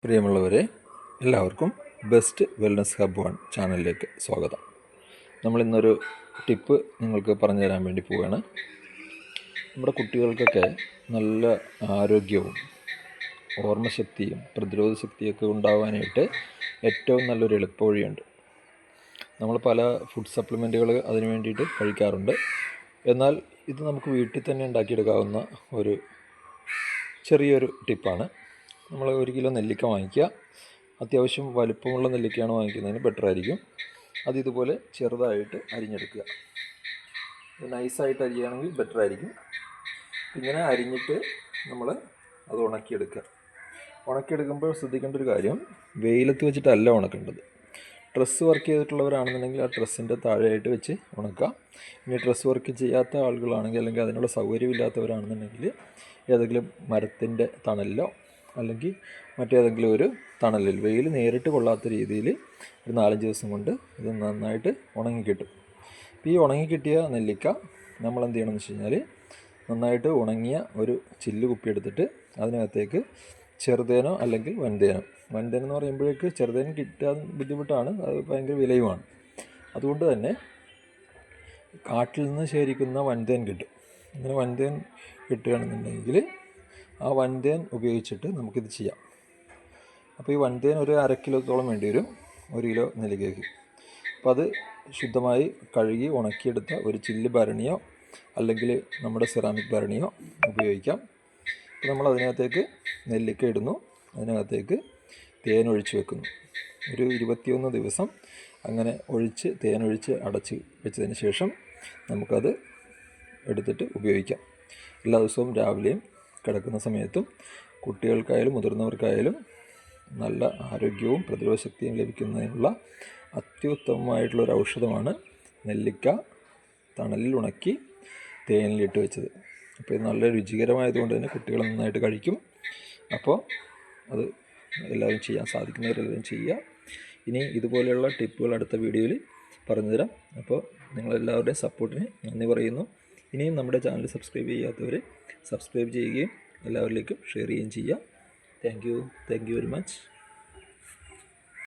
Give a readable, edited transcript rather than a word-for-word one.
പ്രിയമുള്ളവരെ, എല്ലാവർക്കും best wellness hub 1 ചാനലിലേക്ക് സ്വാഗതം. നമ്മളിന്നൊരു ടിപ്പ് നിങ്ങൾക്ക് പറഞ്ഞു തരാൻ വേണ്ടി പോവുകയാണ്. നമ്മുടെ കുട്ടികൾക്കൊക്കെ നല്ല ആരോഗ്യവും ഓർമ്മശക്തിയും പ്രതിരോധ ശക്തിയൊക്കെ ഉണ്ടാകാനായിട്ട് ഏറ്റവും നല്ലൊരു എളുപ്പവഴിയുണ്ട്. നമ്മൾ പല ഫുഡ് സപ്ലിമെൻറ്റുകൾ അതിന് വേണ്ടിയിട്ട് കഴിക്കാറുണ്ട്. എന്നാൽ ഇത് നമുക്ക് വീട്ടിൽ തന്നെ ഉണ്ടാക്കിയെടുക്കാവുന്ന ഒരു ചെറിയൊരു ടിപ്പാണ്. നമ്മൾ 1 കിലോ നെല്ലിക്ക വാങ്ങിക്കുക. അത്യാവശ്യം വലുപ്പമുള്ള നെല്ലിക്കയാണ് വാങ്ങിക്കുന്നതിന് ബെറ്റർ ആയിരിക്കും. അത് ഇതുപോലെ ചെറുതായിട്ട് അരിഞ്ഞെടുക്കുക. നൈസായിട്ട് അരിയുകയാണെങ്കിൽ ബെറ്റർ ആയിരിക്കും. ഇങ്ങനെ അരിഞ്ഞിട്ട് നമ്മൾ അത് ഉണക്കിയെടുക്കുക. ഉണക്കിയെടുക്കുമ്പോൾ ശ്രദ്ധിക്കേണ്ട ഒരു കാര്യം, വെയിലത്ത് വെച്ചിട്ടല്ല ഉണക്കേണ്ടത്. ഡ്രസ്സ് വർക്ക് ചെയ്തിട്ടുള്ളവരാണെന്നുണ്ടെങ്കിൽ ആ ഡ്രസ്സിൻ്റെ താഴെയായിട്ട് വെച്ച് ഉണക്കുക. ഇനി ഡ്രസ്സ് വർക്ക് ചെയ്യാത്ത ആളുകളാണെങ്കിൽ, അല്ലെങ്കിൽ അതിനുള്ള സൗകര്യമില്ലാത്തവരാണെന്നുണ്ടെങ്കിൽ ഏതെങ്കിലും മരത്തിൻ്റെ തണലിലോ അല്ലെങ്കിൽ മറ്റേതെങ്കിലും ഒരു തണലിൽ, വെയിൽ നേരിട്ട് കൊള്ളാത്ത രീതിയിൽ ഒരു 4-5 ദിവസം കൊണ്ട് ഇത് നന്നായിട്ട് ഉണങ്ങിക്കിട്ടും. ഇപ്പോൾ ഈ ഉണങ്ങിക്കിട്ടിയ നെല്ലിക്ക നമ്മൾ എന്ത് ചെയ്യണമെന്ന് വെച്ച് കഴിഞ്ഞാൽ, നന്നായിട്ട് ഉണങ്ങിയ ഒരു ചില്ല് കുപ്പി എടുത്തിട്ട് അതിനകത്തേക്ക് ചെറുതേനോ അല്ലെങ്കിൽ വൻതേനോ എന്ന് പറയുമ്പോഴേക്ക് ചെറുതേനും കിട്ടാൻ ബുദ്ധിമുട്ടാണ്, അത് ഭയങ്കര വിലയുമാണ്. അതുകൊണ്ട് തന്നെ കാട്ടിൽ നിന്ന് ശേഖരിക്കുന്ന വൻതേൻ കിട്ടും. അങ്ങനെ വൻതേൻ കിട്ടുകയാണെന്നുണ്ടെങ്കിൽ ആ വൻതേൻ ഉപയോഗിച്ചിട്ട് നമുക്കിത് ചെയ്യാം. അപ്പോൾ ഈ വൻതേൻ ഒരു 1/2 കിലോത്തോളം വേണ്ടി വരും 1 കിലോ നെല്ലിക്കയ്ക്ക്. അപ്പോൾ അത് ശുദ്ധമായി കഴുകി ഉണക്കിയെടുത്ത ഒരു ചില്ല് ഭരണിയോ അല്ലെങ്കിൽ നമ്മുടെ സെറാമിക് ഭരണിയോ ഉപയോഗിക്കാം. നമ്മൾ അതിനകത്തേക്ക് നെല്ലിക്ക ഇടുന്നു, അതിനകത്തേക്ക് തേൻ ഒഴിച്ച് വെക്കുന്നു. ഒരു 21 ദിവസം അങ്ങനെ തേനൊഴിച്ച് അടച്ച് വെച്ചതിന് ശേഷം നമുക്കത് എടുത്തിട്ട് ഉപയോഗിക്കാം. എല്ലാ ദിവസവും രാവിലെയും കിടക്കുന്ന സമയത്തും കുട്ടികൾക്കായാലും മുതിർന്നവർക്കായാലും നല്ല ആരോഗ്യവും പ്രതിരോധ ശക്തിയും ലഭിക്കുന്നതിനുള്ള അത്യുത്തമമായിട്ടുള്ളൊരു ഔഷധമാണ് നെല്ലിക്ക തണലിൽ ഉണക്കി തേനിലിട്ട് വെച്ചത്. അപ്പോൾ ഇത് നല്ല രുചികരമായതുകൊണ്ട് തന്നെ കുട്ടികൾ നന്നായിട്ട് കഴിക്കും. അപ്പോൾ അത് എല്ലാവരും ചെയ്യാൻ സാധിക്കുന്നവരെല്ലാവരും ചെയ്യുക. ഇനി ഇതുപോലെയുള്ള ടിപ്പുകൾ അടുത്ത വീഡിയോയിൽ പറഞ്ഞു തരാം. അപ്പോൾ നിങ്ങളെല്ലാവരുടെയും സപ്പോർട്ടിന് നന്ദി പറയുന്നു. ഇനിയും നമ്മുടെ ചാനൽ സബ്സ്ക്രൈബ് ചെയ്യാത്തവർ സബ്സ്ക്രൈബ് ചെയ്യുകയും എല്ലാവരിലേക്കും ഷെയർ ചെയ്യുകയും ചെയ്യുക. Thank you very much.